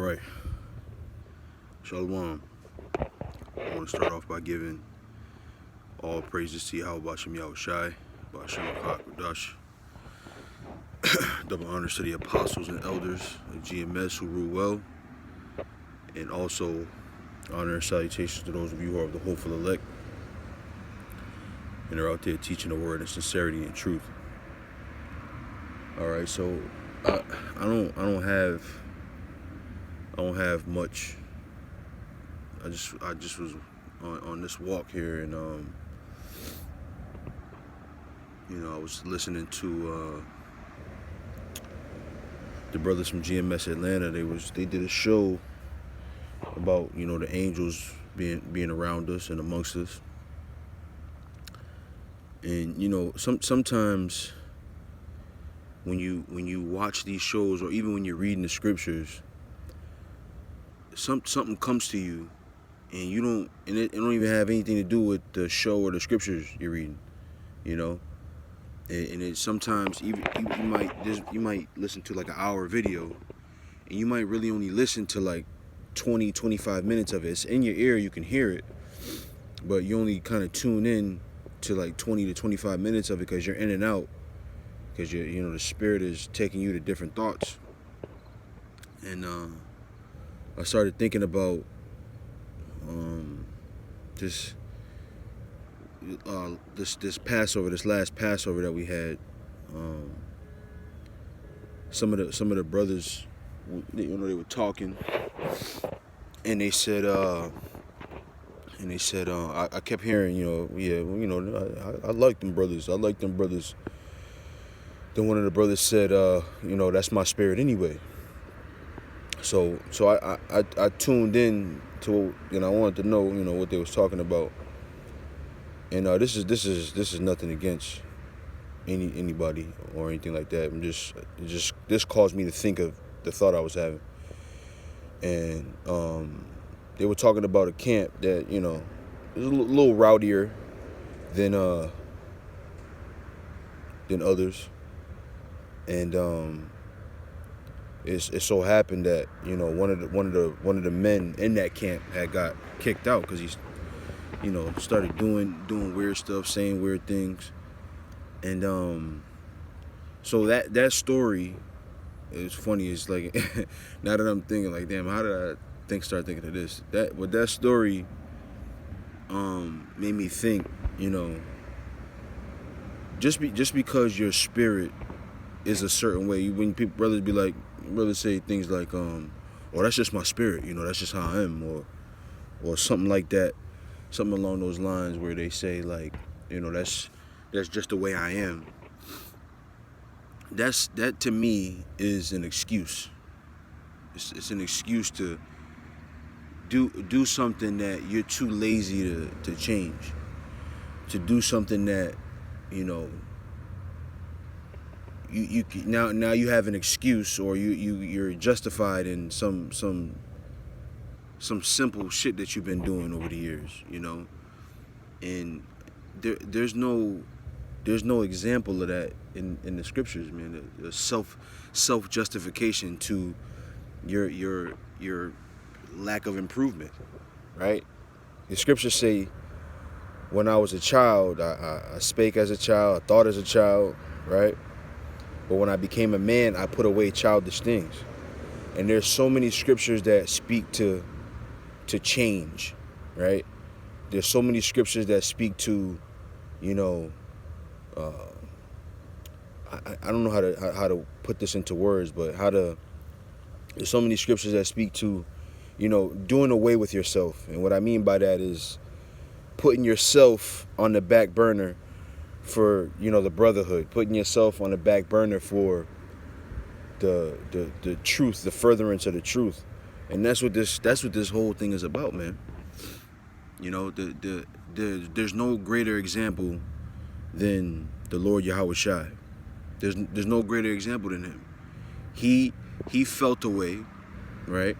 right. Shalom. I want to start off by giving all praises to Yahweh Bashem Yahushai, Bashem Kakadash. Double honors to the apostles and elders of GMS who rule well. And also honor and salutations to those of you who are of the hopeful elect and are out there teaching the word in sincerity and truth. All right, so I don't have much. I just was on this walk here, and I was listening to the brothers from GMS Atlanta. They did a show about the angels being around us and amongst us, and sometimes when you watch these shows, or even when you're reading the scriptures, something comes to you, and it don't even have anything to do with the show or the scriptures you're reading, and it sometimes even you might listen to like an hour video, and you might really only listen to like 20-25 minutes of it. It's in your ear, you can hear it, but you only kind of tune in to like 20 to 25 minutes of it because you're in and out, because the spirit is taking you to different thoughts. And I started thinking about this Passover, this last Passover that we had. Some of the brothers, they were talking, and they said I kept hearing, I like them brothers. I like them brothers. Then one of the brothers said, that's my spirit anyway. So I tuned in to, I wanted to know, what they was talking about. And this is nothing against anybody or anything like that. This caused me to think of the thought I was having. And they were talking about a camp that, is a little rowdier than others. And it so happened that one of the men in that camp had got kicked out because he's started doing weird stuff, saying weird things. And so that story is funny. It's like now that I'm thinking, like, damn, how did I start thinking of this? That story made me think, just because your spirit is a certain way, when brothers say things like, that's just my spirit, that's just how I am, or something like that, something along those lines, where they say, like, that's just the way I am. That to me is an excuse. It's an excuse to do something that you're too lazy to change, to do something that you now you have an excuse, or you're justified in some simple shit that you've been doing over the years, and there's no example of that in the scriptures, man. The self justification to your lack of improvement, right? The scriptures say, when I was a child, I spake as a child, I thought as a child, right? But when I became a man, I put away childish things. And there's so many scriptures that speak to change, right? There's so many scriptures that speak to, I don't know how to put this into words, but there's so many scriptures that speak to, doing away with yourself. And what I mean by that is putting yourself on the back burner for, the brotherhood, putting yourself on the back burner for the truth, the furtherance of the truth. And that's what this whole thing is about, man. There's no greater example than the Lord Yahweh Shai. There's no greater example than him. He felt a way, right?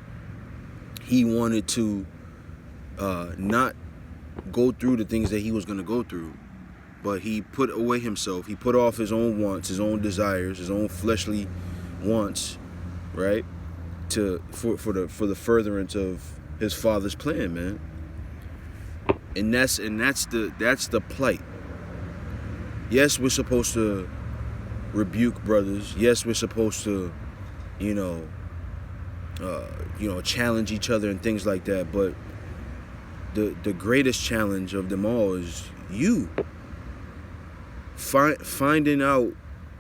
He wanted to not go through the things that he was going to go through, but he put away himself. He put off his own wants, his own desires, his own fleshly wants, right? for the furtherance of his father's plan, man. And that's the plight. Yes, we're supposed to rebuke brothers. Yes, we're supposed to, you know, challenge each other and things like that. But the greatest challenge of them all is you finding out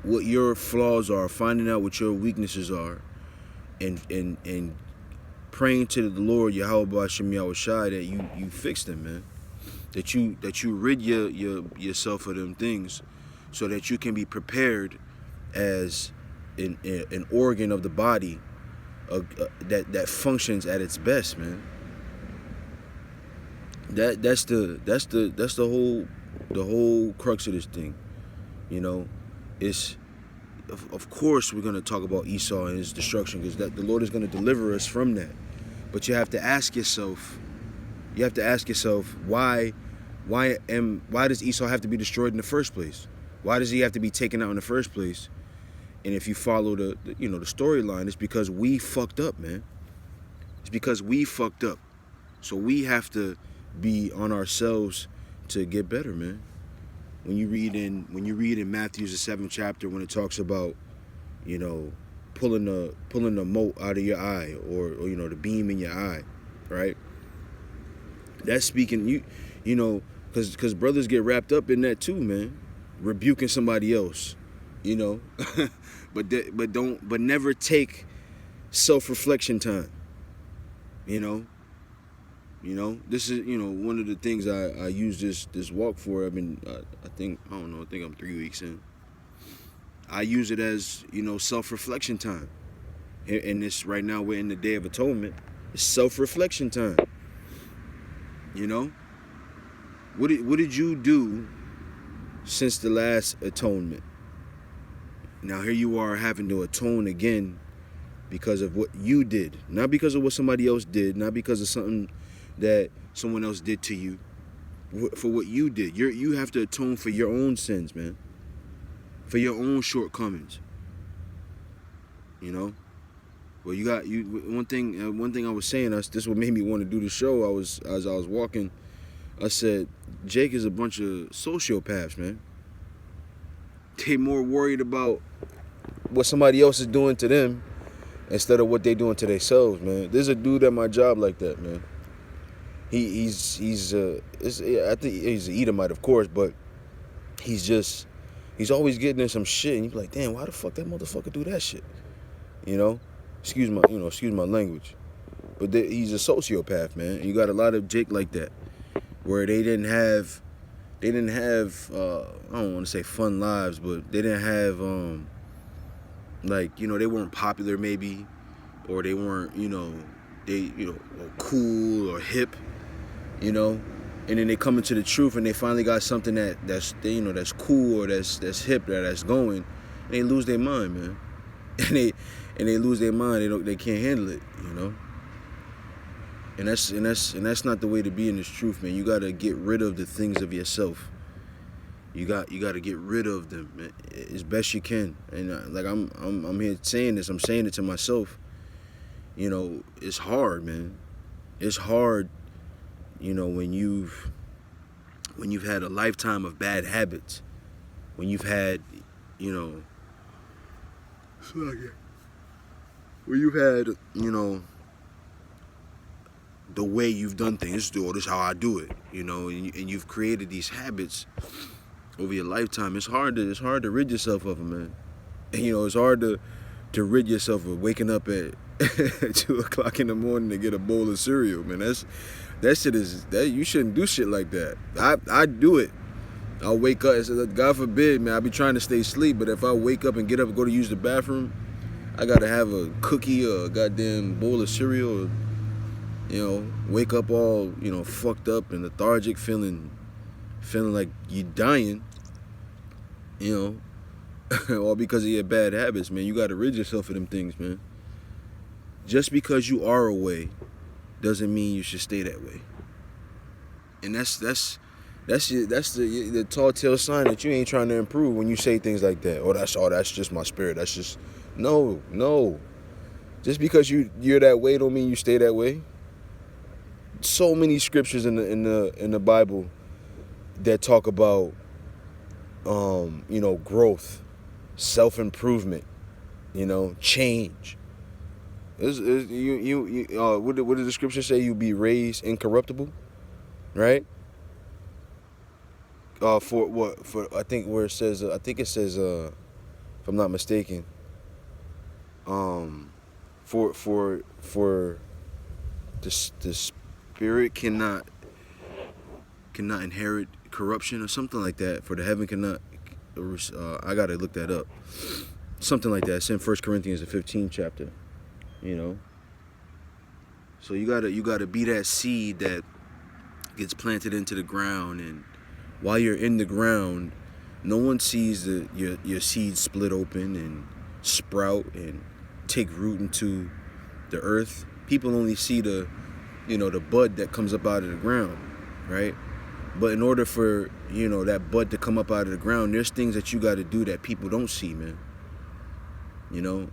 what your flaws are, finding out what your weaknesses are, and praying to the Lord Yahweh Hashem Yahushai that you fix them, man. That you rid yourself of them things, so that you can be prepared as an organ of the body that functions at its best, man. That's the whole crux of this thing. You know, it's of course we're gonna talk about Esau and his destruction, because that the Lord is gonna deliver us from that. But you have to ask yourself, why does Esau have to be destroyed in the first place? Why does he have to be taken out in the first place? And if you follow the storyline, it's because we fucked up, man. It's because we fucked up. So we have to be on ourselves to get better, man. When you read in Matthew's the 7th chapter, when it talks about, pulling the mote out of your eye, or the beam in your eye, right? That's speaking, because brothers get wrapped up in that too, man. Rebuking somebody else, but never take self-reflection time. This is one of the things I use this walk for. I think I'm 3 weeks in. I use it as self-reflection time. And this right now we're in the Day of Atonement. It's self-reflection time. What did you do since the last atonement? Now here you are having to atone again because of what you did, not because of what somebody else did, not because of something that someone else did to you. For what you did, you have to atone for your own sins, man, for your own shortcomings. Well, one thing I was saying, this what made me want to do the show. As I was walking, I said, Jake is a bunch of sociopaths, man. They more worried about what somebody else is doing to them instead of what they doing to themselves, man. There's a dude at my job like that, man. I think he's an Edomite, of course, but he's always getting in some shit, and you be like, damn, why the fuck that motherfucker do that shit? Excuse my language, but he's a sociopath, man. And you got a lot of Jake like that, where they didn't have I don't want to say fun lives, but they didn't have they weren't popular maybe, or they weren't cool or hip, and then they come into the truth and they finally got something that's cool, or that's hip, that's going, and they lose their mind, man. and they lose their mind. They can't handle it, And that's not the way to be in this truth, man. You gotta get rid of the things of yourself. You gotta get rid of them, man, as best you can. And I'm here saying this. I'm saying it to myself. It's hard, man. It's hard, when you've had a lifetime of bad habits, when you've had, the way you've done things. This is how I do it, and you've created these habits over your lifetime. It's hard to rid yourself of them, man. And, it's hard to rid yourself of waking up at 2 o'clock in the morning to get a bowl of cereal, man. That shit you shouldn't do shit like that. I do it. I'll wake up, God forbid, man, I be trying to stay asleep, but if I wake up and get up and go to use the bathroom, I gotta have a cookie or a goddamn bowl of cereal, or, wake up all, fucked up and lethargic, feeling like you're dying, all because of your bad habits, man. You gotta rid yourself of them things, man. Just because you are away doesn't mean you should stay that way. And that's the tall tale sign that you ain't trying to improve when you say things like that. That's just my spirit. That's just no. Just because you're that way don't mean you stay that way. So many scriptures in the Bible that talk about growth, self-improvement, change. What did the scripture say? You be raised incorruptible, right? For what? For I think where it says, I think it says, if I'm not mistaken, for the spirit cannot inherit corruption or something like that. For the heaven cannot. I gotta look that up. Something like that. It's in 1 Corinthians, the 15th chapter. So you gotta be that seed that gets planted into the ground, and while you're in the ground, no one sees your seed split open and sprout and take root into the earth. People only see the bud that comes up out of the ground, right? But in order for that bud to come up out of the ground, there's things that you got to do that people don't see, man. The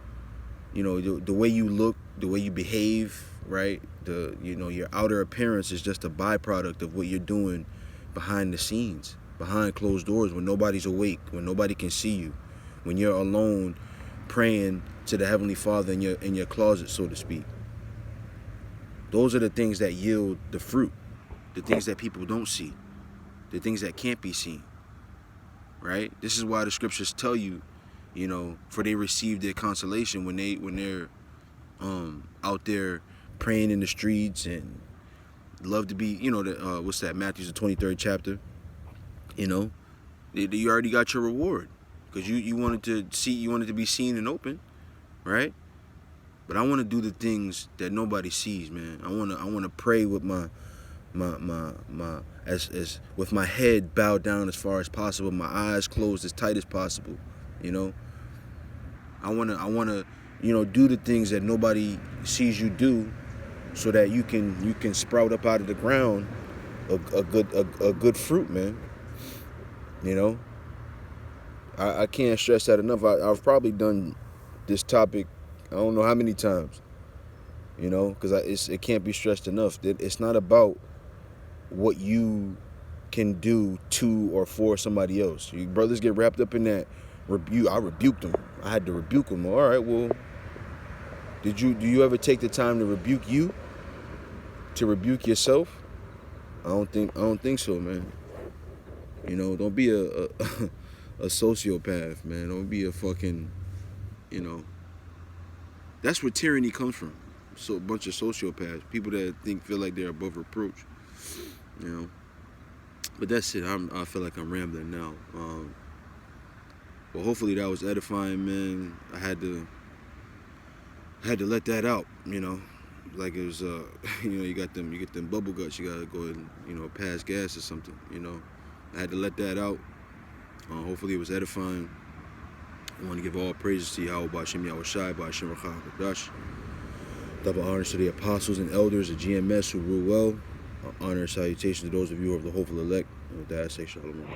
way you look, the way you behave, right? Your outer appearance is just a byproduct of what you're doing behind the scenes, behind closed doors, when nobody's awake, when nobody can see you, when you're alone praying to the Heavenly Father in your closet, so to speak. Those are the things that yield the fruit, the things that people don't see, the things that can't be seen, right? This is why the scriptures tell you, for they receive their consolation when they're out there praying in the streets and love to be, what's that, Matthew's the 23rd chapter, you already got your reward because you wanted to be seen and open, right? But I want to do the things that nobody sees, man. I want to pray with my with my head bowed down as far as possible, my eyes closed as tight as possible, I want to do the things that nobody sees you do, so that you can sprout up out of the ground a good fruit, man. I can't stress that enough. I've probably done this topic I don't know how many times, because it can't be stressed enough. It's not about what you can do to or for somebody else. You brothers get wrapped up in that rebuke. I rebuked them. I had to rebuke them. All right, well, do you ever take the time to rebuke you? To rebuke yourself? I don't think so, man. Don't be a sociopath, man. Don't be a fucking, That's where tyranny comes from. So a bunch of sociopaths, people that feel like they're above reproach, But that's it. I feel like I'm rambling now. Well, hopefully that was edifying, man. I had to let that out, Like it was, you get them bubble guts. You gotta go and pass gas or something, I had to let that out. Hopefully it was edifying. I want to give all praises to Yahweh B'Shem Yahushai B'Shem Rachah Kodash. Double honors to the apostles and elders of GMS who rule well. Honor and salutations to those of you who are the hopeful elect. And with that, I say shalom.